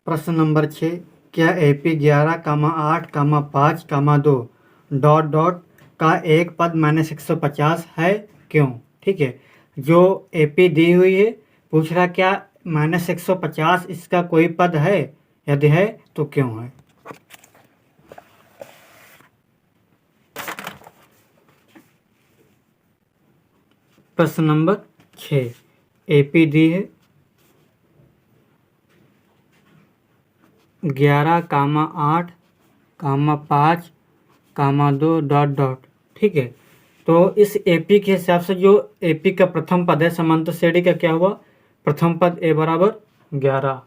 प्रश्न नंबर 6, क्या AP 11,8,5,2 dot dot का एक पद -150 है, क्यों? ठीक है, जो AP दी हुई है पूछ रहा क्या -150 इसका कोई पद है, यदि है तो क्यों है। प्रश्न नंबर 6, AP दी है 11,8,5,2 डॉट डॉट। ठीक है, तो इस AP के हिसाब से जो AP का प्रथम पद है समांतर श्रेणी का क्या हुआ, प्रथम पद A बराबर 11,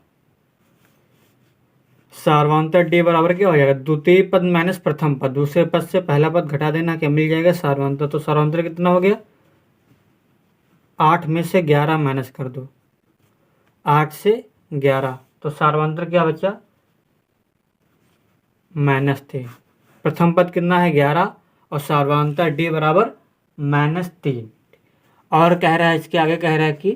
सार्वंतर D बराबर क्या हो जाएगा, द्वितीय पद माइनस प्रथम पद, दूसरे पद से पहला पद घटा देना, क्या मिल जाएगा सार्वंतर। तो सार्वंतर कितना हो गया, 8 में से 11 माइनस कर दो, 8 से 11, तो सार्वंतर क्या बचा -3। प्रथम पद कितना है 11 और सार्वंतर D बराबर -3। और कह रहा है इसके आगे कह रहा है कि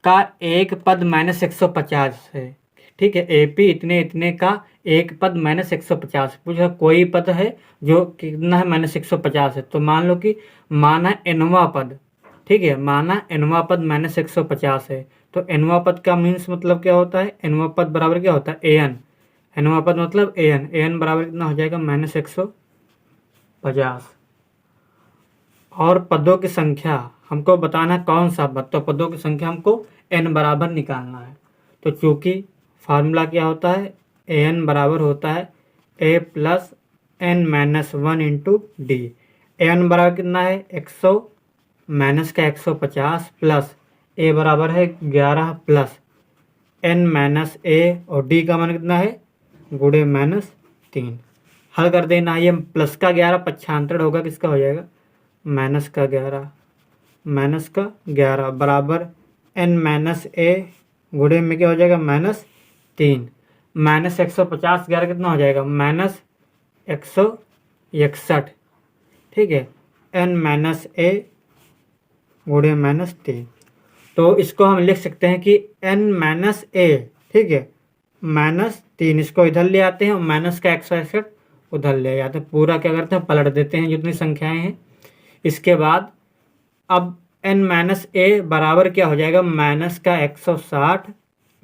का एक पद -150 है। ठीक है, AP इतने इतने का एक पद -150 पूछा, कोई पद है जो कितना है -150 है। तो मान लो कि माना nवां पद, ठीक है, माना nवां पद -150 है। तो nवां पद का मीन्स मतलब क्या होता है, nवां पद बराबर क्या होता है an, nवां पद मतलब an बराबर कितना हो जाएगा -150। और पदों की संख्या हमको बताना है कौन सा पद, तो पदों की संख्या हमको n बराबर निकालना है। तो चूंकि फार्मूला क्या होता है, an बराबर होता है a plus n minus 1 into D. an बराबर कितना है 100 माइनस का 150 प्लस a बराबर है 11 प्लस n माइनस a और d का मान कितना है गुणे -3। हल कर देना, ये प्लस का 11 पक्षांतर होगा, किसका हो जाएगा माइनस का 11 बराबर n माइनस a गुणे में क्या हो जाएगा -3, -150 11 कितना हो जाएगा -161। ठीक है, n माइनस a गुणे -3। तो इसको हम लिख सकते हैं कि n माइनस a, ठीक है, -3 इसको इधर ले आते हैं और माइनस का 161 उधर ले जाते हैं। पूरा क्या करते हैं पलट देते हैं जितनी संख्याएं हैं। इसके बाद अब n माइनस a बराबर क्या हो जाएगा माइनस का 160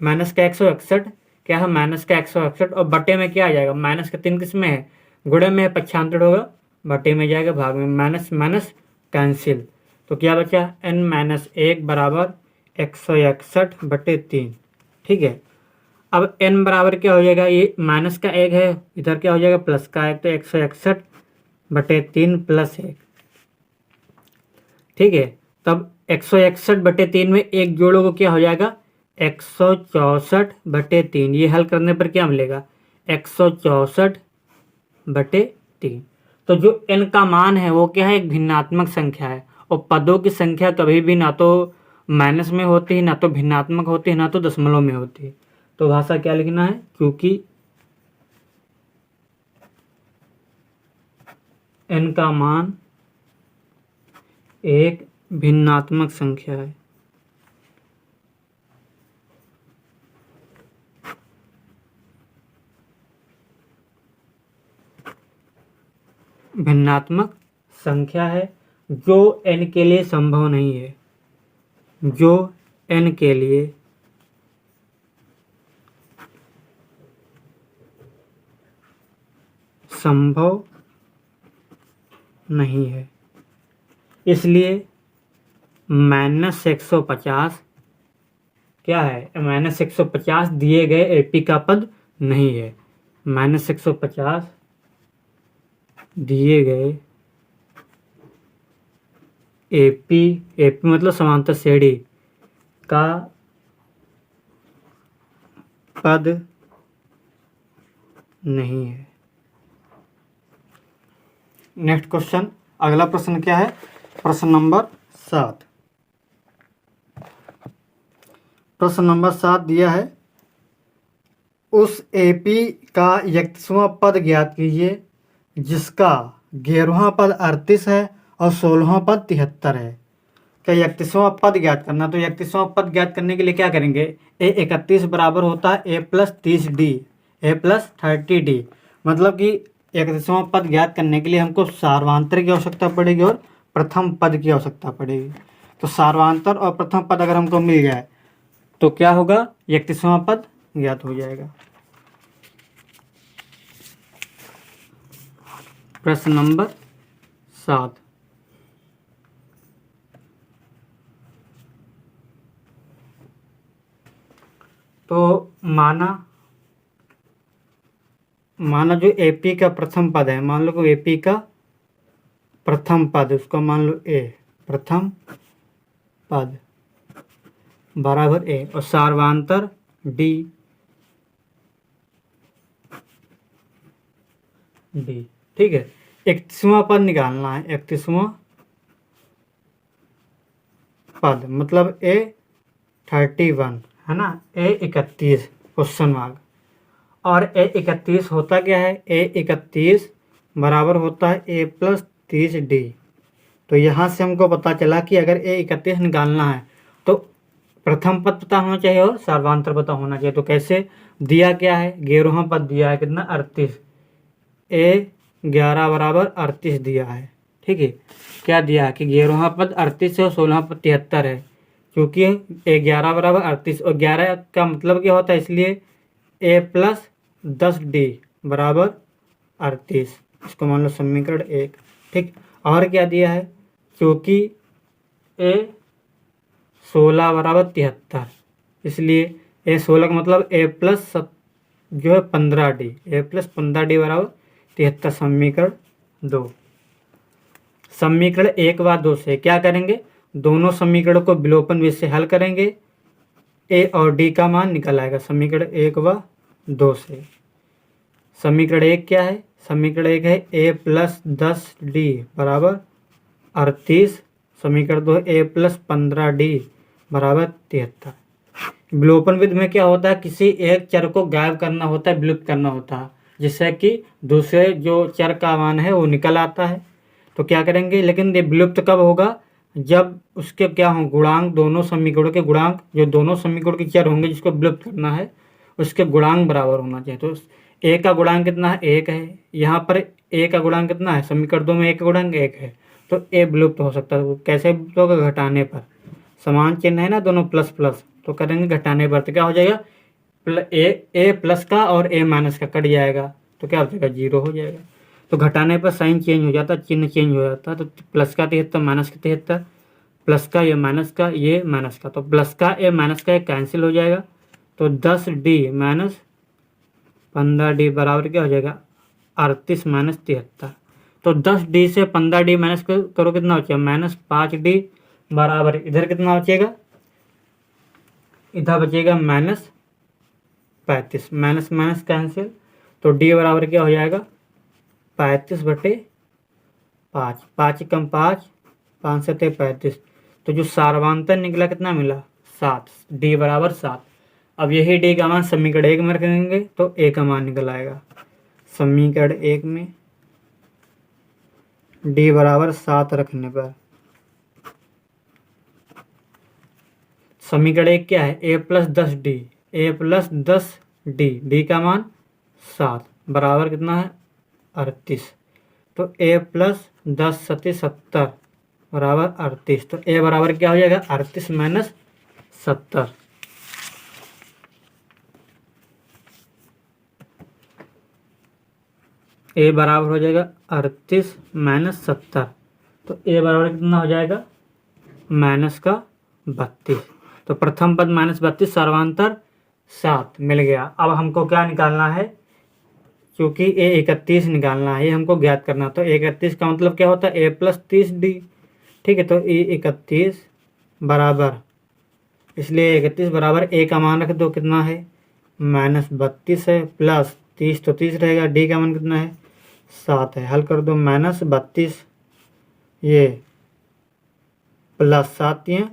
माइनस का 161 क्या है माइनस का 161 और बटे में क्या आ जाएगा माइनस का 3 किस में है गुणे में है, पक्षांतर होगा बटे में जाएगा भाग में, माइनस माइनस कैंसिल। तो क्या बचा n माइनस 1 बराबर 161 बटे 3। ठीक है, अब n बराबर क्या हो जाएगा, ये माइनस का 1 है, इधर क्या हो जाएगा प्लस का 1, तो 161 बटे 3 प्लस 1। ठीक है, तब 161 बटे 3 में एक जोड़ोगे क्या हो जाएगा 164 बटे 3। ये हल करने पर क्या मिलेगा 164 बटे 3। तो जो n का मान है वो क्या है एक भिन्नात्मक संख्या है, और पदों की संख्या कभी भी ना तो माइनस में होती है, ना तो भिन्नात्मक होती है, ना तो दशमलव में होती है। तो भाषा क्या लिखना है, क्योंकि n का मान एक भिन्नात्मक संख्या है। भिन्नात्मक संख्या है जो n के लिए संभव नहीं है, जो n के लिए संभव नहीं है। इसलिए -150 क्या है, -150 दिए गए AP का पद नहीं है। -150 दिए गए AP मतलब समांतर श्रेणी का पद नहीं है। नेक्स्ट क्वेश्चन, अगला प्रश्न क्या है, प्रश्न नंबर 7। प्रश्न नंबर 7 दिया है, उस AP का 31वां पद ज्ञात कीजिए जिसका 11वां पद 38 है और 16वां पद 73 है। क्या 31वां पद ज्ञात करना। तो 31वां पद ज्ञात करने के लिए क्या करेंगे, A31 बराबर होता है A+30D, A+30D। मतलब कि 31वां पद ज्ञात करने के लिए हमको सार्वधातुक की आवश्यकता पड़ेगी और प्रथम पद की आवश्यकता पड़ेगी। तो सार्वधातुक और प्रथम पद अगर हमको मिल जाए तो क्या होगा, 31वां पद ज्ञात हो जाएगा। प्रश्न नंबर 7। तो माना जो एपी का प्रथम पद है, मान लो कि एपी का प्रथम पद, उसको मान लो ए, प्रथम पद बराबर ए, और सार्वधातुक डी, ठीक है। 31वां पद निकालना है, 31वां पद मतलब A31 है ना, A31 क्वेश्चन मार्क। और A31 होता क्या है, A31 बराबर होता है A+30D। तो यहाँ से हमको पता चला कि अगर A31 निकालना है तो प्रथम पद पता होना चाहिए और सार्वधातुक पता होना चाहिए। तो कैसे दिया क्या है, 11वां पद दिया है कितना, 38, A11 बराबर 38 दिया है, ठीक है। क्या दिया है कि 11वां पद 38 है और 16वां पद 73 है, क्योंकि A11 बराबर 38 और 11 का मतलब क्या होता है, इसलिए A+10D बराबर 38। इसको मान लो समीकरण 1, ठीक। और क्या दिया है, क्योंकि A16 बराबर 73, इसलिए A16 का मतलब A+ जो है 15D, A+15D बराबर 73। समीकरण 2। समीकरण 1 व 2 से क्या करेंगे, दोनों समीकरणों को विलोपन विधि से हल करेंगे, ए और डी का मान निकल आएगा समीकरण 1 व 2 से। समीकरण 1 क्या है, समीकरण 1 है A+10D बराबर 38, समीकरण 2 A+15D बराबर 73। विलोपन विधि में क्या होता है, किसी एक चर को गायब करना होता है, विलुप्त करना होता है, जिससे कि दूसरे जो चर का मान है वो निकल आता है। तो क्या करेंगे, लेकिन ये विलुप्त कब होगा, जब उसके क्या हो गुणांक, दोनों समीकरणों के गुणांक, जो दोनों समीकरणों के चर होंगे जिसको विलुप्त करना है उसके गुणांक बराबर होना चाहिए। तो ए का गुणांक कितना है, 1 है, यहाँ पर ए का गुणांक कितना है, समीकरण 2 में ए का गुणांक 1 है, तो ए विलुप्त हो सकता है। वो कैसे विलुप्त होगा, घटाने पर, समान चिन्ह है ना दोनों प्लस प्लस, तो करेंगे घटाने पर, तो क्या हो जाएगा, ए प्लस का और ए माइनस का कट जाएगा, तो क्या हो जाएगा, 0 हो जाएगा। तो घटाने पर साइन चेंज हो जाता, चिन्ह चेंज हो जाता, तो प्लस का 73 माइनस का 73, प्लस का ये माइनस का ये माइनस का, तो प्लस का ए माइनस का एक कैंसिल हो जाएगा। तो 10D माइनस 15D बराबर क्या हो जाएगा, 38 माइनस 73। तो 10D से 15D माइनस करो, कितना बचेगा, -5D बराबर, इधर कितना बचेगा, इधर बचेगा -35, माइनस माइनस कैंसिल, तो D बराबर क्या हो जाएगा, 35/5, 5 कम 5, 5 से 35, तो जो सार्वधातुक निकला कितना मिला, 7, D बराबर 7। अब यही D का मान समीकरण 1 में रखेंगे तो A का मान निकल आएगा। समीकरण 1 में D बराबर 7 रखने पर समीकरण 1 क्या है, A+10D, A+10D, D का मान 7 बराबर कितना है, 38। तो A+10 × 70 बराबर 38, तो A बराबर क्या हो जाएगा, 38 माइनस 70। A बराबर हो जाएगा 38 माइनस 70, तो A बराबर कितना हो जाएगा, -32। तो प्रथम पद -32, सर्वांतर 7 मिल गया। अब हमको क्या निकालना है, क्योंकि A31 निकालना है, ये हमको ज्ञात करना। तो A31 का मतलब क्या होता है, A+30D, ठीक है। तो A31 बराबर, इसलिए 31 बराबर A का मान रख दो, कितना है, -32 है, प्लस 30 तो 30 रहेगा, D का मान कितना है, 7 है, हल कर दो, -32 ये प्लस 7 ये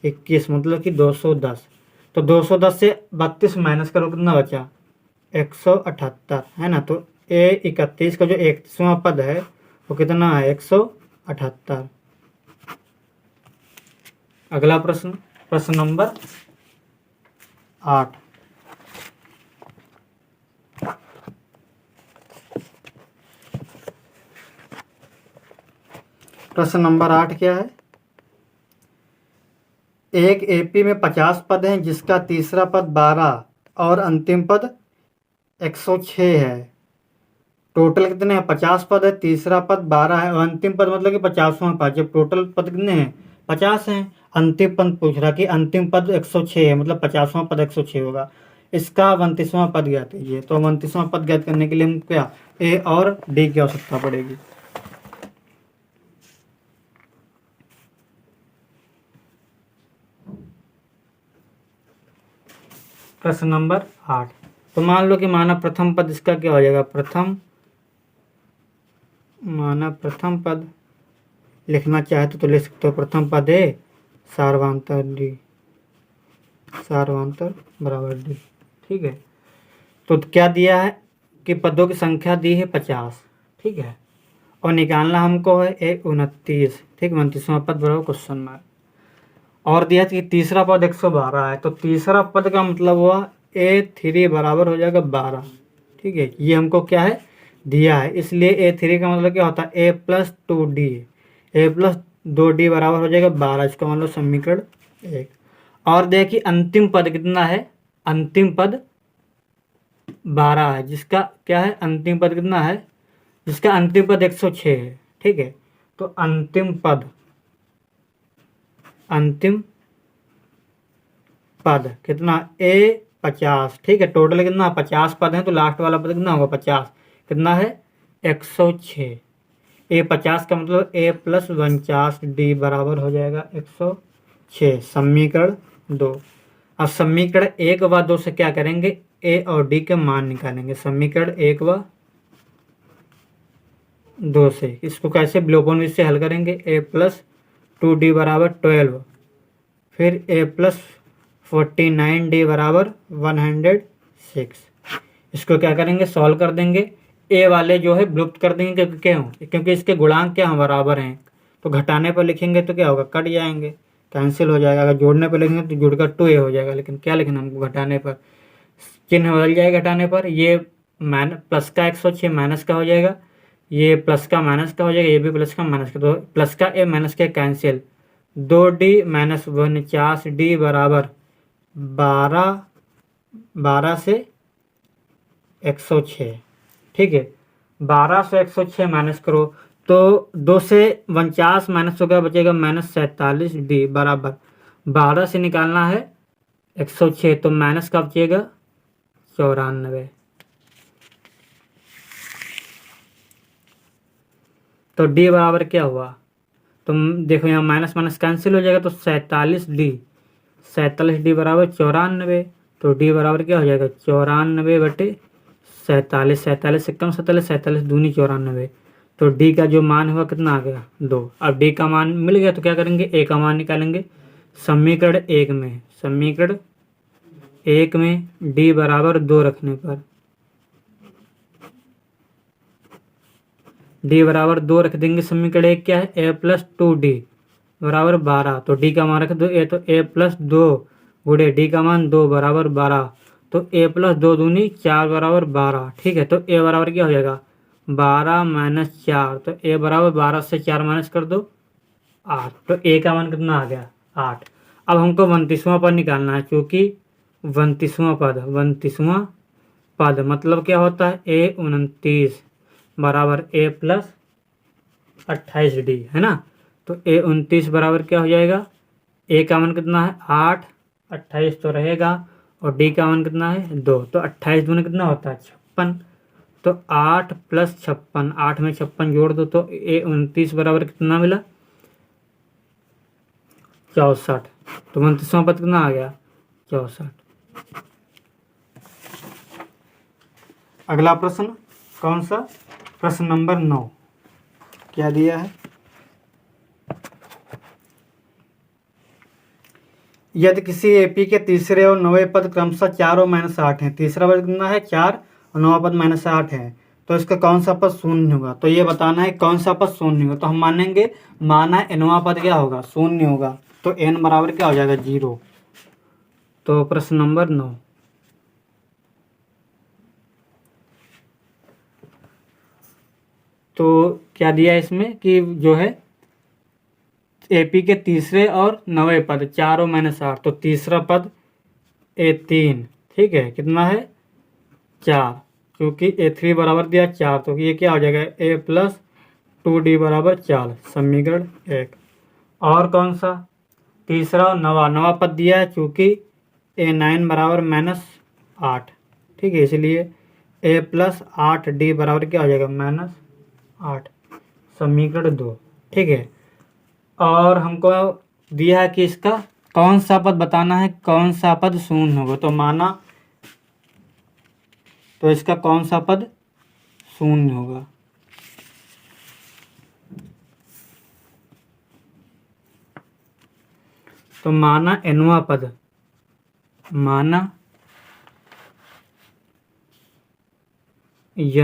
21, मतलब कि 210। तो 210 से 32 माइनस करो, कितना बचा, 178 है ना। तो A31 का जो 31वां पद है वो कितना है, 178। अगला प्रश्न, प्रश्न नंबर 8। प्रश्न नंबर 8 क्या है? एक एपी में 50 पद हैं जिसका तीसरा पद 12 और अंतिम पद 106 है। टोटल कितने हैं? 50 पद है, तीसरा पद 12 है और अंतिम पद मतलब कि 50वां पद। जब टोटल पद कितने हैं? 50 हैं। अंतिम पद पूछ रहा कि अंतिम पद 106 है, मतलब 50वां पद 106 होगा। इसका 29वां पद ज्ञात कीजिए। तो 29वां पद ज्ञात करने के लिए हम क्या ए और डी की आवश्यकता पड़ेगी। प्रश्न नंबर 8। तो मान लो कि माना प्रथम पद इसका क्या हो जाएगा? प्रथम पद लिखना चाहे तो लिख सकते हो। प्रथम पद ए सार्वधातुक डी, सार्वधातुक बराबर डी। ठीक है। तो क्या दिया है कि पदों की संख्या दी है 50। ठीक है। और निकालना हमको है 29। ठीक, 29वां पद बराबर क्वेश्चन मार्क। और दिया कि तीसरा पद 112 है। तो तीसरा पद का मतलब हुआ A3 बराबर हो जाएगा 12। ठीक है, ये हमको क्या है? दिया है। इसलिए A3 का मतलब क्या होता है? A plus 2D, A plus 2D बराबर हो जाएगा 12। इसका मतलब समीकरण 1। और देखिए अंतिम पद कितना है? अंतिम पद 12 है। जिसका क्या है? अंतिम पद कितना है? जिसका अंतिम पद 106 है। ठीक है। तो अंतिम पद कितना? A50। ठीक है। टोटल कितना? 50 पद हैं, तो लास्ट वाला पद कितना होगा? 50 कितना है? 106। A50 का मतलब A प्लस 49D बराबर हो जाएगा 106। समीकरण 2। अब समीकरण 1 व 2 से क्या करेंगे? A और D के मान निकालेंगे। समीकरण 1 व 2 से इसको कैसे विलोपन विधि से हल करेंगे? A प्लस 2D बराबर 12, फिर A प्लस 49D बराबर 106। इसको क्या करेंगे? सॉल्व कर देंगे। ए वाले जो है विलुप्त कर देंगे। क्योंकि इसके गुणांक क्या हैं? बराबर हैं। तो घटाने पर लिखेंगे तो क्या होगा? कट जाएंगे, कैंसिल हो जाएगा। अगर जोड़ने पर लिखेंगे तो जुड़कर 2A हो जाएगा। लेकिन क्या लिखना हमको? घटाने पर चिन्ह बदल जाएगा। घटाने पर ये प्लस का 106 माइनस का हो जाएगा, ये प्लस का माइनस का हो जाएगा, ये भी प्लस का माइनस का। तो प्लस का ए माइनस का कैंसिल। 2D माइनस 49D बराबर 12 से 106। ठीक है। 12 से 106 माइनस करो तो 2 से 49 माइनस होगा, बचेगा -47D बराबर 12 से निकालना है 106। तो माइनस का बचेगा 94। तो D बराबर क्या हुआ? तो देखो यहाँ माइनस माइनस कैंसिल हो जाएगा। तो 47D बराबर 94। तो D बराबर क्या हो जाएगा? 94/47। 47 से कम 47, 47 दूनी 94। तो D का जो मान हुआ कितना आ गया? 2। अब D का मान मिल गया तो क्या करेंगे? A का मान निकालेंगे। समीकरण 1 में D बराबर 2 रखने पर, D बराबर 2 रख देंगे। समीकरण 1 क्या है? A प्लस 2D बराबर 12। तो D का मान रख दो। तो A प्लस 2 गुणे D का मान 2 बराबर 12। तो A प्लस 2 दूनी 4 बराबर 12। ठीक है। तो A बराबर क्या हो जाएगा? 12 माइनस 4। तो A बराबर 12 से 4 माइनस कर दो 8। तो A का मान कितना आ गया? 8। अब हमको 29वां पद निकालना है। क्योंकि 29वां पद मतलब क्या होता है? A29 बराबर A प्लस 28D है ना। तो A29 बराबर क्या हो जाएगा? A का मान कितना है? 8। 28 तो रहेगा और D का मान कितना है? 2। तो 28 दूनी कितना होता है? 56। तो 8 प्लस 56, 8 में 56 जोड़ दो तो A29 बराबर कितना मिला? 64। तो 29वां पद कितना आ गया? 64। अगला प्रश्न कौन सा? प्रश्न नंबर 9। क्या दिया है? यदि किसी एपी के तीसरे और 9वें पद क्रमशः 4 और -8 हैं, तीसरा पद कितना है? 4 और 9वां पद -8 है, तो इसका कौन सा पद शून्य होगा? तो ये बताना है कौन सा पद शून्य होगा। तो हम मानेंगे माना nवां पद क्या होगा? शून्य होगा। तो n बराबर क्या हो जाएगा 0। तो प्रश्न नंबर 9। तो क्या दिया इसमें कि जो है एपी के तीसरे और नवे पद 4 और -8, तो तीसरा पद A3, ठीक है, कितना है 4, क्योंकि A3 बराबर दिया 4, तो ये क्या हो जाएगा A+2D बराबर 4, समीकरण 1। और कौन सा तीसरा और नवा पद दिया है, चूंकि A9 बराबर -8, ठीक है, इसलिए A+8D बराबर क्या हो जाएगा -8, समीकरण 2, ठीक है। और हमको दिया है कि इसका कौन सा पद बताना है, कौन सा पद शून्य होगा, तो माना तो इसका कौन सा पद शून्य होगा। तो माना nवां पद, माना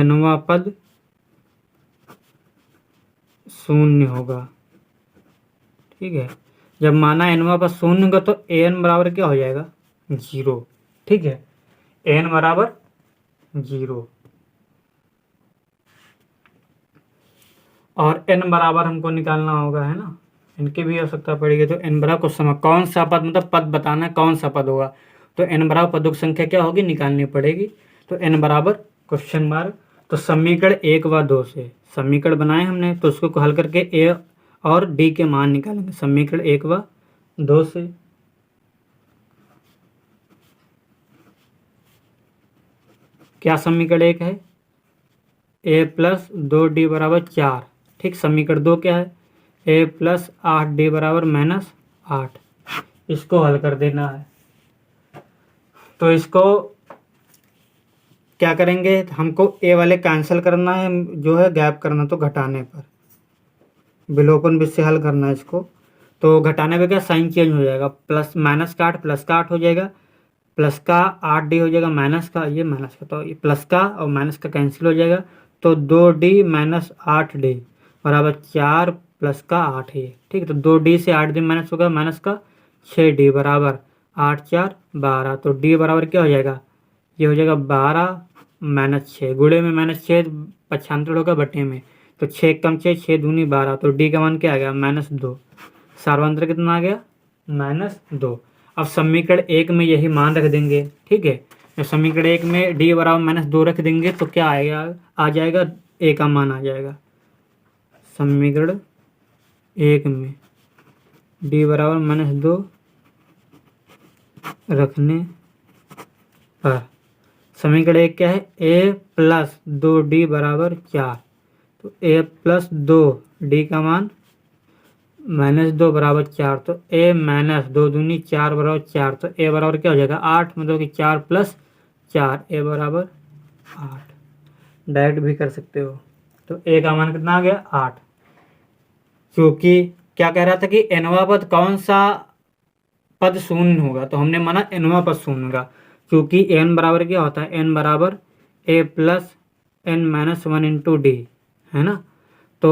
nवां पद शून्य होगा, ठीक है। जब माना nवां पद शून्य होगा तो an बराबर क्या हो जाएगा 0, ठीक है, n बराबर 0। और n बराबर हमको निकालना होगा, है ना, इनकी भी आवश्यकता पड़ेगी। तो n बराबर कुछ समय कौन सा पद, मतलब पद बताना है कौन सा पद होगा, तो n बराबर पदों की संख्या क्या होगी निकालनी पड़ेगी। तो n बराबर क्वेश्चन मार्क, तो समीकरण 1 व 2 से समीकरण बनाए हमने, तो उसको हल करके a और d के मान निकालेंगे समीकरण 1 व 2 से। क्या समीकरण 1 है A+2D बराबर 4, ठीक। समीकरण 2 क्या है A+8D बराबर -8, इसको हल कर देना है। तो इसको क्या करेंगे, हमको ए वाले कैंसिल करना है, जो है गैप करना, तो घटाने पर विलोपन विधि से हल करना है इसको। तो घटाने पे क्या साइन चेंज हो जाएगा, प्लस माइनस का 8 प्लस का 8 हो जाएगा, प्लस का 8D हो जाएगा माइनस का, ये माइनस का, तो ये प्लस का और माइनस का कैंसिल हो जाएगा। तो 2D - 8D बराबर 4 प्लस का 8 है, ठीक है। तो 2D से 8D माइनस होगा, माइनस का 6D बराबर 8 4 12, तो D बराबर क्या हो जाएगा, ये हो जाएगा 12 -6, गुणे में -6 पक्षांतर होगा बटे में, तो 6 कम 6 6 दूनी 12, तो D का मान क्या आ गया -2, सार्वंत्र कितना आ गया -2। अब समीकरण 1 में यही मान रख देंगे, ठीक है। जब समीकरण 1 में D बराबर -2 रख देंगे तो क्या आएगा, आ जाएगा A का मान आ जाएगा। समीकरण 1 में D बराबर -2 रखने पर समीकरण 1 क्या है A+2D बराबर 4, तो A+2D का मान -2 बराबर 4, तो A-2 दूनी 4 बराबर 4, तो A बराबर क्या हो जाएगा 8, मतलब कि 4 + 4, A बराबर 8। डायरेक्ट भी कर सकते हो। तो A का मान कितना आ गया 8, क्योंकि क्या कह रहा था कि nवां पद कौन सा पद शून्य होगा, तो हमने माना nवां पद शून्य होगा, क्योंकि n बराबर क्या होता है, n बराबर A+n-1 इंटू डी, है ना। तो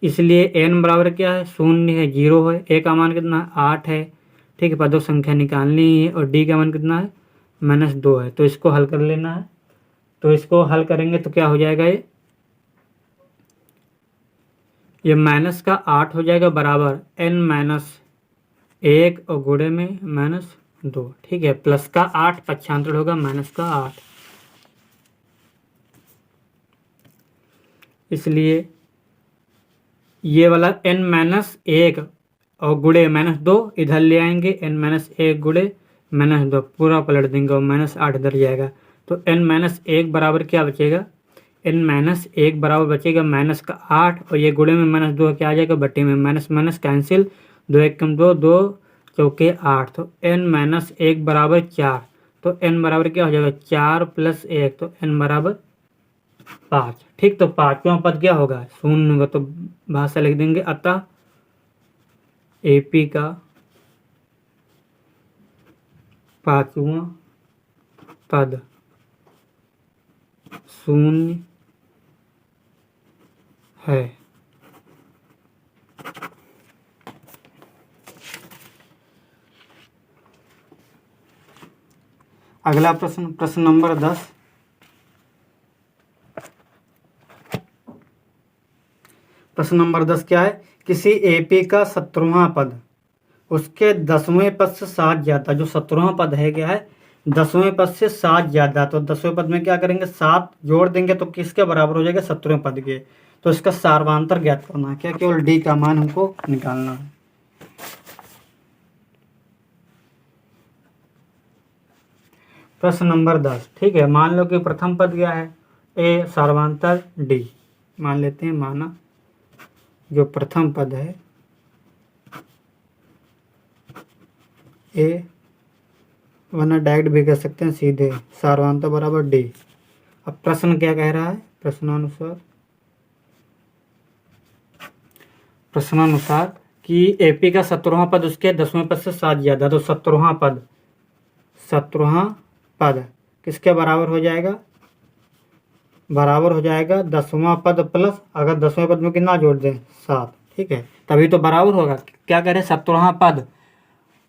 इसलिए n बराबर क्या है शून्य है, 0 है, a का मान कितना है 8 है, ठीक है, पदों संख्या निकालनी है, और d का मान कितना है -2 है, तो इसको हल कर लेना है। तो इसको हल करेंगे तो क्या हो जाएगा, ये माइनस का 8 हो जाएगा बराबर n-1 और गुणे में -2, ठीक है, प्लस का 8 पक्षांतर होगा माइनस का 8, इसलिए ये वाला n-1 और गुणे -2 इधर ले आएंगे, n-1 गुणे -2 पूरा पलट देंगे और -8 इधर जाएगा, तो n-1 बराबर क्या बचेगा, n-1 बराबर बचेगा माइनस का 8, और ये गुणे में -2 क्या आ जाएगा बटे में, माइनस माइनस कैंसिल, 2 1 कम 2 2 चौके 8, तो n-1 बराबर 4, तो n बराबर क्या हो जाएगा 4 + 1, तो n बराबर 5, ठीक। तो पांचवा पद क्या होगा शून्य होगा, तो भाषा लिख देंगे, अतः एपी का पांचवा पद शून्य है। अगला प्रश्न, प्रश्न नंबर 10। प्रश्न नंबर 10 क्या है? किसी एपी का 17वां पद उसके 10वें पद से 7 ज्यादा, जो 17वां पद है क्या है? 10वें पद से 7 ज्यादा। तो 10वें पद में क्या करेंगे? 7 जोड़ देंगे तो किसके बराबर हो जाएगा? 17वें पद के। तो इसका सार्वधांतर ज्ञात करना है। क्या? केवल डी का मान हमको निकालना है। प्रश्न नंबर 10, ठीक है। मान लो कि प्रथम पद क्या है? ए सार्वधांतर डी मान लेते हैं। माना जो प्रथम पद है ए, वरना डायरेक्ट भी कर सकते हैं सीधे, सार्वधांतर बराबर डी। अब प्रश्न क्या कह रहा है? प्रश्नानुसार कि एपी का 17वां पद उसके 10वें पद से 7 ज्यादा। तो 17वां पद किसके बराबर हो जाएगा? बराबर हो जाएगा 10वां पद प्लस, अगर 10वें पद में कितना जोड़ दें? 7, ठीक है। तभी तो बराबर होगा। क्या करें? 17वां पद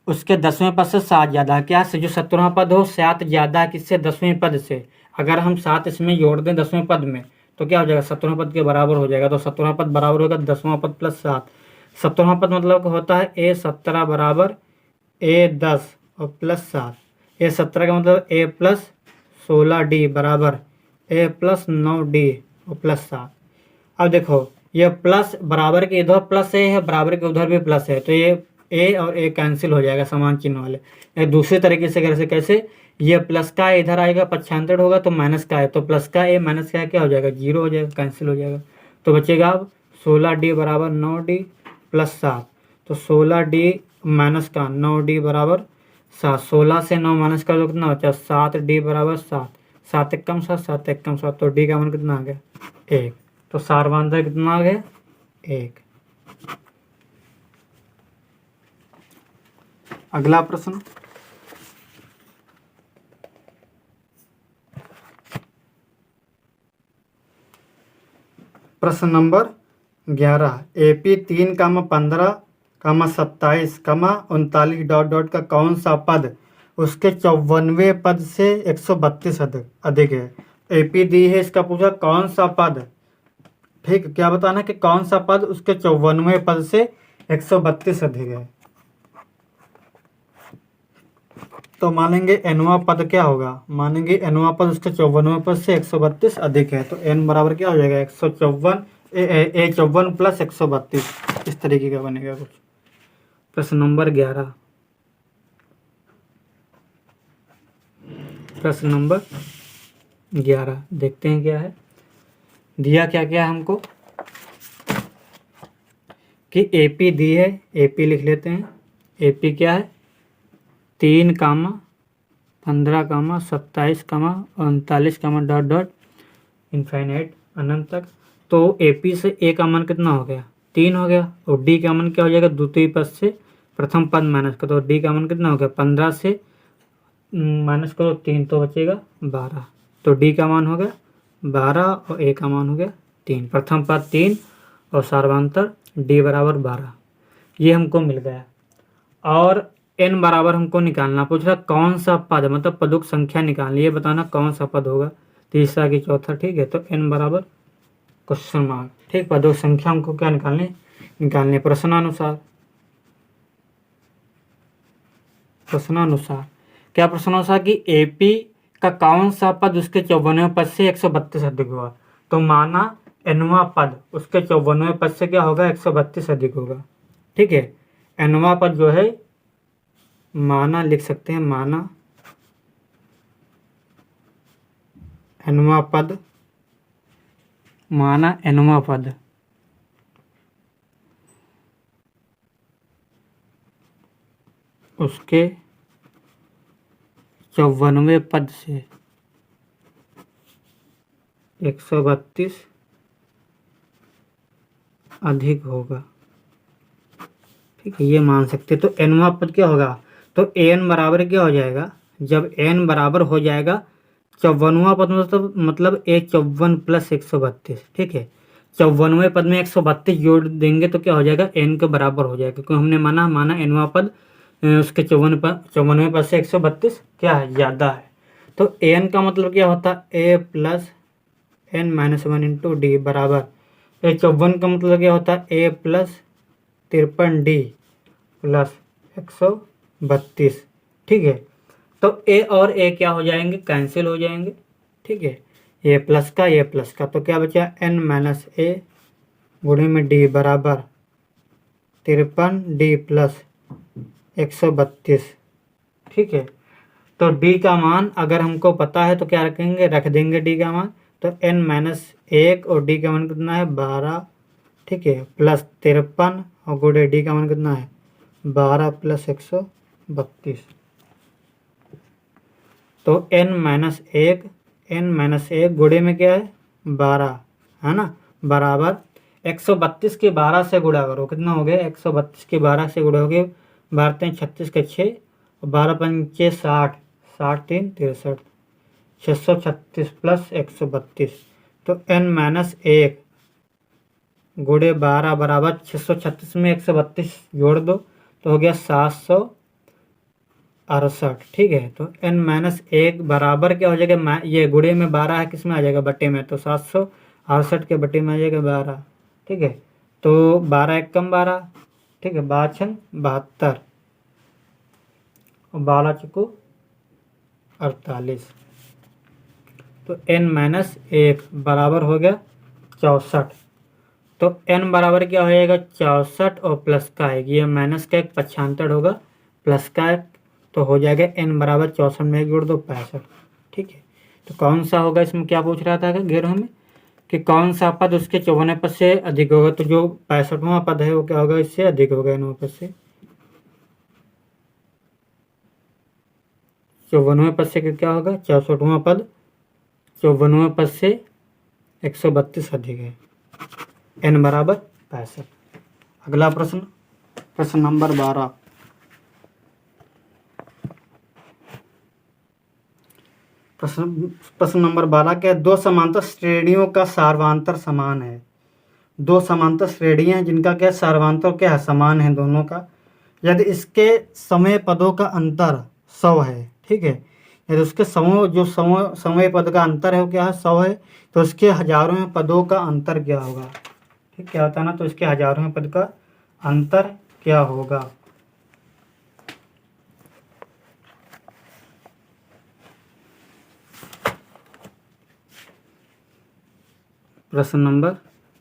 उसके 10वें पद से 7 ज्यादा। क्या से जो 17वां पद हो 7 ज्यादा किससे? 10वें पद से। अगर हम 7 इसमें जोड़ दें 10वें पद में तो क्या हो जाएगा? 17वां पद के बराबर हो जाएगा। तो 17वां पद बराबर होगा 10वां पद प्लस 7। 17वां पद मतलब होता है ए 17 बराबर ए 10 और प्लस 7। ए 17 का मतलब ए प्लस 16 डी बराबर ए प्लस 9 डी और प्लस 7। अब देखो ये प्लस बराबर के इधर प्लस ए है, बराबर के उधर भी प्लस है, तो ये ए और ए कैंसिल हो जाएगा समान चिन्ह वाले। एक दूसरे तरीके से कैसे? ये प्लस का इधर आएगा, पक्षांतर होगा तो माइनस का है, तो प्लस का ए माइनस का क्या हो जाएगा? 0 हो जाएगा, कैंसिल हो जाएगा। तो बचेगा अब 16 डी बराबर 9 डी प्लस 7। तो 16 डी माइनस का 9 डी बराबर 7। 16 से 9 माइनस कर दो कितना बचा? 7 डी बराबर 7। 7 एकम 7, 7 एकम 7, तो डी का मान कितना आ गया? 1। तो सार्वधांतर कितना आ गया? 1। अगला प्रश्न, प्रश्न नंबर 11। एपी 3, 15, 27, 39 डॉट डॉट का कौन सा पद उसके 54वें पद से 132 अधिक है? एपी दी है, इसका पूछा कौन सा पद, ठीक। क्या बताना कि कौन सा पद उसके 54वें पद से 132 अधिक है? तो मानेंगे एनवा पद क्या होगा? मानेंगे एनवा पद उसके 54वें पद से 132 अधिक है। तो एन बराबर क्या हो जाएगा? 154 ए 54 प्लस 132, इस तरीके का बनेगा कुछ। प्रश्न नंबर 11। प्रश्न नंबर 11 देखते हैं क्या है। दिया क्या क्या हमको कि एपी दी है, एपी लिख लेते हैं। एपी क्या है? 3, 15, 27, 39, डॉट डॉट इनफाइनाइट अनंत तक। तो एपी से ए का मान कितना हो गया? 3 हो गया। और डी का मान क्या हो जाएगा? द्वितीय पद से प्रथम पद माइनस का, तो डी का मान कितना हो गया? 15 से माइनस करो 3 तो बचेगा 12। तो डी का मान हो गया 12 और ए का मान हो गया 3। प्रथम पद 3 और सार्वधांतर डी बराबर 12, ये हमको मिल गया। और एन बराबर हमको निकालना पूछ रहा कौन सा पद, मतलब पदों की संख्या निकालनी, ये बताना कौन सा पद होगा, तीसरा कि चौथा, ठीक है। तो एन बराबर क्वेश्चन मार्क, ठीक। पदों की संख्या हमको क्या निकालनी प्रश्नानुसार। क्या प्रश्नानुसार कि एपी का कौन सा पद उसके 54वें पद से 132 अधिक हुआ? तो माना एनवा पद उसके 54वें पद से क्या होगा? 132 अधिक होगा, ठीक है। एनवा पद जो है माना लिख सकते हैं, माना एनवा पद, माना एनवा पद उसके 54वें पद से 132 अधिक होगा, ठीक है, ये मान सकते। तो एनवा पद क्या होगा? तो एन बराबर क्या हो जाएगा? जब एन बराबर हो जाएगा 54वां पद मतलब ए 54 प्लस 132, ठीक है। 54वें पद में 132 जोड़ देंगे तो क्या हो जाएगा? एन के बराबर हो जाएगा, क्योंकि हमने माना एनवा पद उसके 54वें पद से 132 क्या है? ज़्यादा है। तो एन का मतलब क्या होता है A plus N minus one into D बराबर ए 54 का मतलब क्या होता है ए प्लस 53 डी प्लस 132। ठीक है, तो ए और ए क्या हो जाएंगे, कैंसिल हो जाएंगे। ठीक है, ये प्लस का ये प्लस का, तो क्या बचा एन माइनस ए गुणे में डी बराबर 53 डी प्लस 132। ठीक है, तो डी का मान अगर हमको पता है तो क्या रखेंगे, रख देंगे डी का मान। तो एन माइनस एक और डी का मान कितना है 12। ठीक है, प्लस 53 और गुणे डी का मान कितना है 12 प्लस 132। तो एन माइनस एक गुणे में क्या है 12 है ना, बराबर 132 के 12 से गुणा करो, कितना हो गया 132 के 12 से गुणा हो गया 12 36 के 6 और 12 पंचे 60, 60 3 63, 636 प्लस 132। तो एन माइनस एक गुणे 12 बराबर 636 में 132 जोड़ दो तो हो गया 768। ठीक है, तो एन माइनस एक बराबर क्या हो जाएगा, ये गुणे में 12 है, किस में आ जाएगा बटे में, तो 768 के बटे में आ जाएगा 12। ठीक है, तो 12 एक कम 12। ठीक है, 12 72 और 12 चुको 48। तो एन माइनस एक बराबर हो गया 64। तो एन बराबर क्या हो जाएगा 64 और प्लस का एक, ये माइनस का एक 95 होगा, प्लस का एक, तो हो जाएगा एन बराबर 64 में एक जोड़ दो 65। ठीक है, तो कौन सा होगा, इसमें क्या पूछ रहा था घेरों में कि कौन सा पद उसके 54वें पद से अधिक होगा, तो जो 65वां पद है वो क्या होगा, इससे अधिक होगा इनवें पद से। 54वें पद से क्या होगा, 64वां पद 54वें पद से 132 अधिक है, एन बराबर 65। अगला प्रश्न, प्रश्न नंबर 12। प्रश्न नंबर 12 क्या है, दो समांतर श्रेणियों का सार्वंतर समान है। दो समांतर श्रेणियां हैं जिनका क्या सार्वंतर क्या है, समान है दोनों का, यदि इसके समय पदों का अंतर 100 है। ठीक है, यदि उसके समय पद का अंतर है वो क्या है 100 है, तो उसके हजारों पदों का अंतर क्या होगा। ठीक, क्या होता है ना, तो इसके हजारों पद का अंतर क्या होगा। प्रश्न नंबर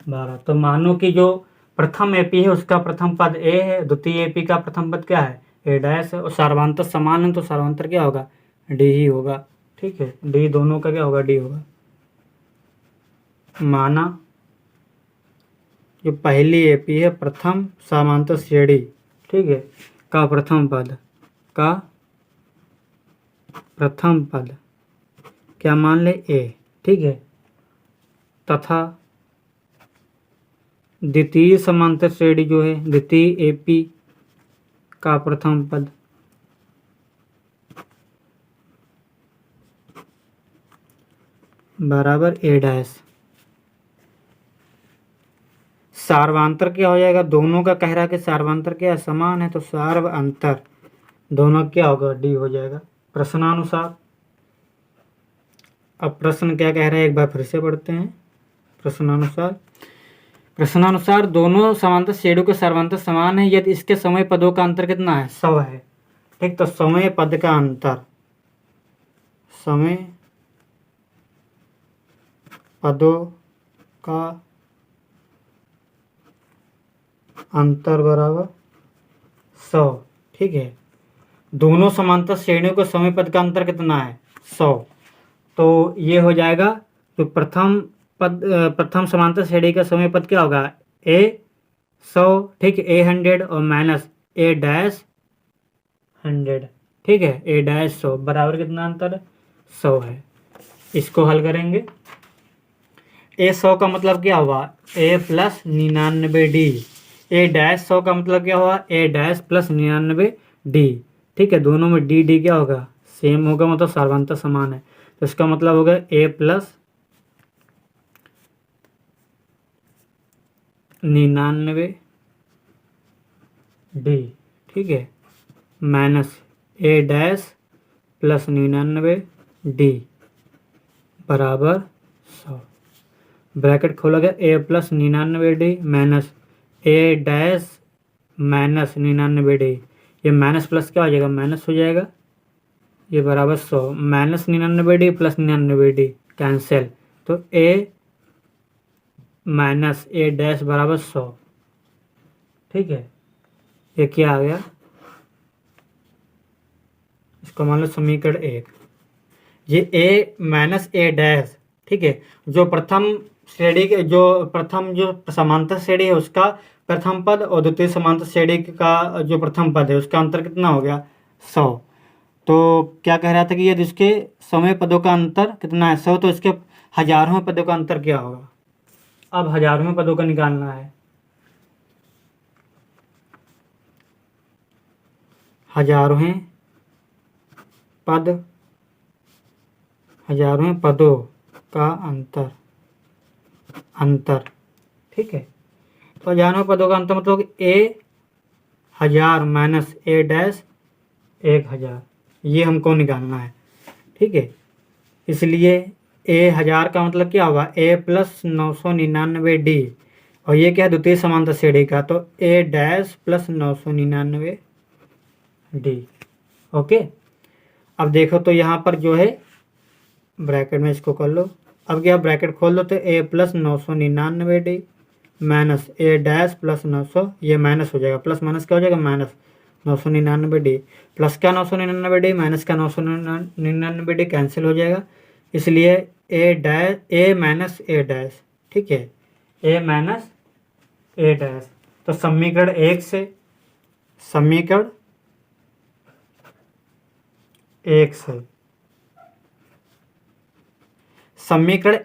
12, तो मानो कि जो प्रथम एपी है उसका प्रथम पद ए है, द्वितीय एपी का प्रथम पद क्या है ए डैश है, और सार्वंतर समान है तो सार्वंतर क्या होगा डी ही होगा। ठीक है, डी दोनों का क्या होगा डी होगा। माना जो पहली एपी है प्रथम समांतर श्रेणी, ठीक है, का प्रथम पद क्या मान ले ए। ठीक है, तथा द्वितीय समांतर श्रेणी जो है द्वितीय एपी का प्रथम पद बराबर ए डैश। सार्वंतर क्या हो जाएगा, दोनों का कह रहा है कि सार्वंतर क्या है समान है, तो सार्वंतर दोनों क्या होगा डी हो जाएगा प्रश्नानुसार। अब प्रश्न क्या कह रहा है एक बार फिर से पढ़ते हैं। प्रश्नानुसार दोनों समांतर श्रेणियों के सार्वंतर समान है यदि इसके समय पदों का अंतर कितना है 100 है। ठीक, तो समय पद का अंतर, समय पदों का अंतर बराबर 100। ठीक है, दोनों समांतर श्रेणियों के समय पद का अंतर कितना है 100, तो ये हो जाएगा तो प्रथम समांतर श्रेणी का समय पद क्या होगा ए 100। ठीक है, ए 100 और माइनस ए डैश 100। ठीक है, ए डैश 100 बराबर कितना अंतर 100 है। इसको हल करेंगे, ए 100 का मतलब क्या हुआ ए प्लस 99 डी, ए डैश 100 का मतलब क्या हुआ ए डैश प्लस 99 डी। ठीक है, दोनों में डी डी क्या होगा सेम होगा, मतलब सार्वंतर समान है, तो इसका मतलब होगा ए प्लस 99 डी। ठीक है, माइनस ए डैश प्लस 99 डी बराबर 100, ब्रैकेट खोला गया, ए प्लस 99D माइनस ए डैश माइनस 99D, ये माइनस प्लस क्या हो जाएगा, माइनस हो जाएगा, ये बराबर 100, minus 99D plus 99D cancel, तो ए माइनस ए डैश बराबर 100। ठीक है, ये क्या आ गया, इसको मान लो समीकरण 1। ये ए माइनस ए डैश, ठीक है, जो प्रथम श्रेणी के जो समांतर श्रेणी है उसका प्रथम पद और द्वितीय समांतर श्रेणी का जो प्रथम पद है उसका अंतर कितना हो गया, 100। तो क्या कह रहा था कि यदि इसके 100वें पदों का अंतर कितना है, 100, तो इसके हजारवें पदों का अंतर क्या होगा। अब हजारवें पदों का निकालना है, हजारवें पदों का अंतर, ठीक है। तो हजारवें पदों का अंतर मतलब ए 1000 माइनस ए डैश 1000, ये हमको निकालना है, ठीक है। इसलिए ए 1000 का मतलब क्या होगा, ए प्लस 999D, और ये क्या है, द्वितीय समांतर श्रेणी का, तो ए डैश प्लस 999D। ओके, अब देखो तो यहाँ पर जो है ब्रैकेट में इसको कर लो, अब क्या ब्रैकेट खोल दो, तो ए प्लस 999D माइनस ए डैश प्लस 900, ये माइनस हो जाएगा, प्लस माइनस क्या हो जाएगा, माइनस 999D, प्लस का 999D माइनस का 999D कैंसिल हो जाएगा, इसलिए ए माइनस ए डैश, ठीक है, ए माइनस ए डैश। तो समीकरण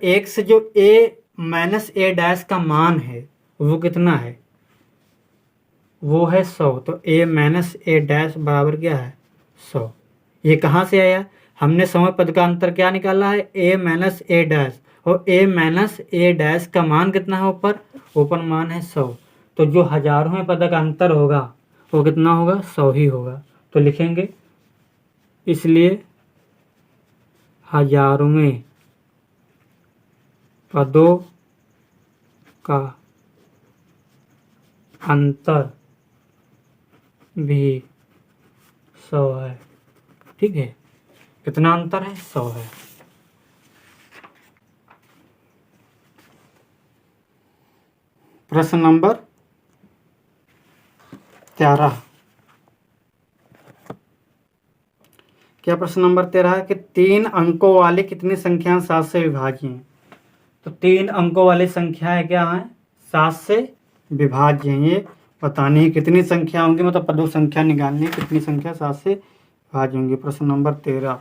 1 से जो ए माइनस ए डैश का मान है वो कितना है, वो है 100, तो ए माइनस ए डैश बराबर क्या है, 100। ये कहाँ से आया, हमने 100वें पद का अंतर क्या निकाला है, ए माइनस ए डैश, और ए माइनस ए डैश का मान कितना है, ऊपर मान है 100, तो जो हजारवें पद का अंतर होगा वो कितना होगा, 100 ही होगा। तो लिखेंगे, इसलिए हजारवें पदों का अंतर भी 100 है, ठीक है। कितना अंतर है, 100 है। प्रश्न नंबर 13, क्या प्रश्न नंबर 13 है कि 3 अंकों वाली कितनी संख्याएं 7 से विभाज्य हैं। तो 3 अंकों वाली संख्याएं क्या हैं, 7 से विभाज्य हैं। ये बतानी है कितनी संख्या होंगी, मतलब पदों संख्या निकालनी है, कितनी संख्या 7 से विभाज्य होंगी। प्रश्न नंबर 13,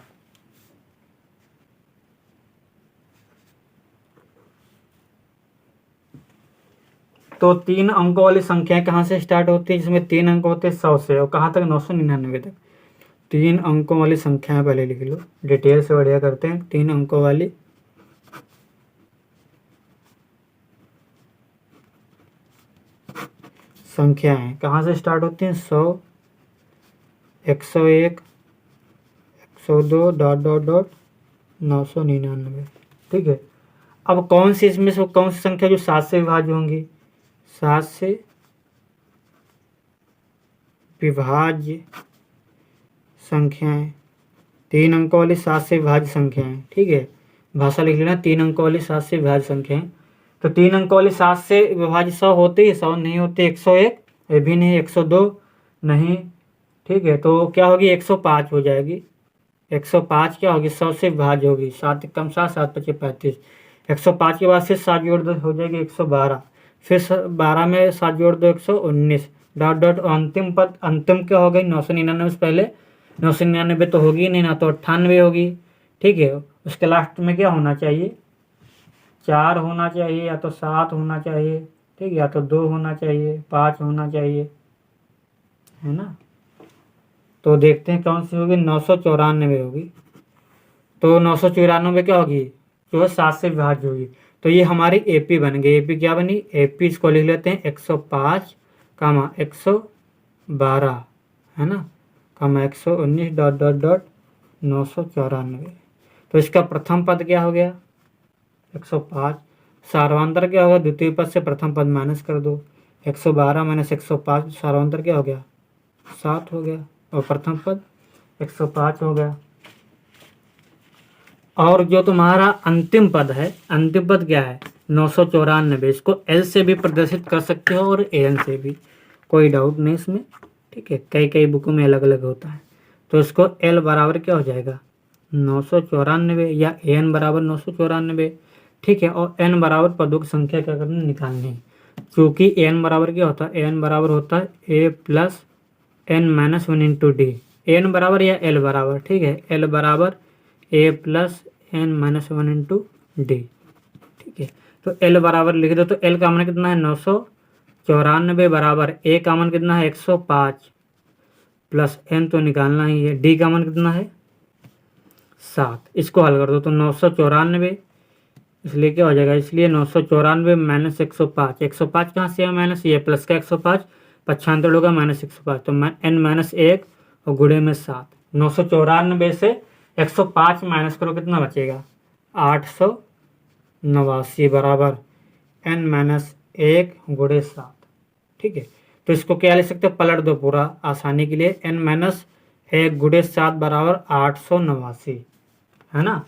तो 3 अंकों वाली संख्या कहाँ से स्टार्ट होती है, जिसमें 3 अंक होते हैं 100 से, और कहाँ तक, 999 तक। 3 अंकों वाली संख्याएं पहले लिख लो, डिटेल से बढ़िया करते हैं। 3 अंकों वाली संख्याएं कहाँ से स्टार्ट होती हैं, 100, 101, 102 डॉट डॉट डॉट 999, ठीक है। अब कौन सी इसमें से कौन सी संख्या जो 7 से विभाज्य होंगी, 7 से विभाज्य संख्याएं, 3 अंकों वाली 7 से विभाज्य संख्याएं, ठीक है। भाषा लिख लेना, 3 अंकों वाली 7 से विभाज्य संख्याएं। तो 3 अंकों वाली 7 से विभाज्य 100 होती है, 100 नहीं होती, 101 ये भी नहीं, 102 नहीं, ठीक है। तो क्या होगी, 105 हो जाएगी। 105 क्या होगी, 100 से विभाज्य होगी, 7 कम 7, 7 पचे 35। 105 के बाद फिर 7 जोड़ दो हो जाएगी 112, फिर 12 में 7 जोड़ दो 119 डॉट डॉट, अंतिम पद, अंतिम क्या हो गई, 999 से पहले 999 तो होगी नहीं ना, तो 98 होगी, ठीक है। उसके लास्ट में क्या होना चाहिए, 4 होना चाहिए, या तो 7 होना चाहिए, ठीक है, या तो 2 होना चाहिए, 5 होना चाहिए, है ना। तो देखते हैं कौन सी होगी, 994 होगी। तो 994 क्या होगी, जो है 7 से विभाज्य होगी। तो ये हमारी एपी बन गई। एपी क्या बनी, एपी इसको लिख लेते हैं 105 कामा 112, है ना, कामा 119 डॉट डॉट डॉट 994। तो इसका प्रथम पद क्या हो गया 105। सार्वांतर क्या होगा, द्वितीय पद से प्रथम पद माइनस कर दो, 112 माइनस 105, सार्वांतर क्या हो गया 7 हो गया, और प्रथम पद 105 हो गया। और जो तुम्हारा अंतिम पद है, अंतिम पद क्या है 994, इसको एल से भी प्रदर्शित कर सकते हो और एन से भी, कोई डाउट नहीं इसमें, ठीक है। कई कई बुकों में अलग अलग होता है। तो इसको एल बराबर क्या हो जाएगा 994 या एन बराबर 994, ठीक है। और एन बराबर पदों की संख्या क्या करनी निकालनी है, क्योंकि एन बराबर क्या होता है, एन बराबर होता है A plus N minus 1 into D, N बराबर या एल बराबर, ठीक है। एल बराबर A plus N minus 1 into D, ठीक है। तो एल बराबर लिख दो, तो एल का मान कितना है 994 बराबर ए का मान कितना है 105 प्लस एन तो निकालना ही है, डी का मान कितना है 7। इसको हल कर दो तो 994, इसलिए क्या हो जाएगा, इसलिए 994 माइनस 105, 105 कहाँ से है माइनस, ये प्लस का 105, पक्षांतर होगा माइनस 105, तो एन माइनस 1 और गुणे में 7। 994 से 105 माइनस करो कितना बचेगा 889 बराबर एन माइनस 1 गुणे 7, ठीक है। तो इसको क्या लिख सकते हो, पलट दो पूरा आसानी के लिए, एन माइनस 1 गुणे 7 बराबर 889, है ना।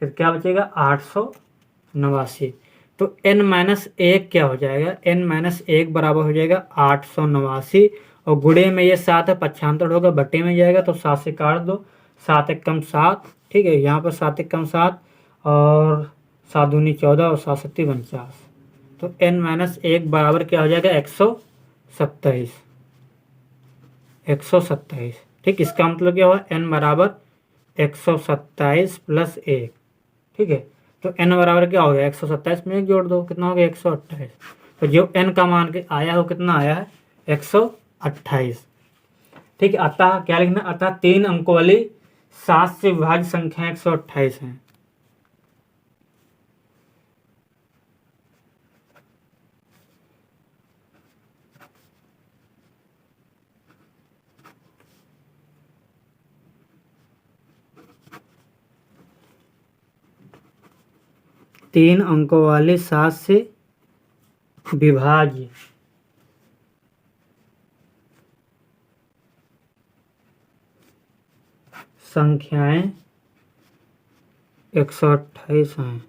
फिर क्या बचेगा 889। तो n माइनस 1 क्या हो जाएगा, n माइनस 1 बराबर हो जाएगा 889, और गुणे में ये 7 है, पक्षांतर होगा बटे में जाएगा, तो 7 से काट दो, 7 एक कम 7, ठीक है। यहाँ पर 7 एक कम 7 और 7 दूनी 14 और 7 सत्ती 49, तो n माइनस 1 बराबर क्या हो जाएगा 127, 127, ठीक। इसका मतलब क्या हुआ n बराबर 127 प्लस 1, ठीक है। तो n बराबर क्या हो गया 127 में 1 जोड़ दो, कितना हो गया 128। तो जो n का मान के आया हो कितना आया है 128, ठीक है। अतः क्या लिखना, अतः 3 अंकों वाली 7 से विभाज्य संख्या 128 है। तीन अंकों वाले 7 से विभाज्य संख्याएं 128 हैं।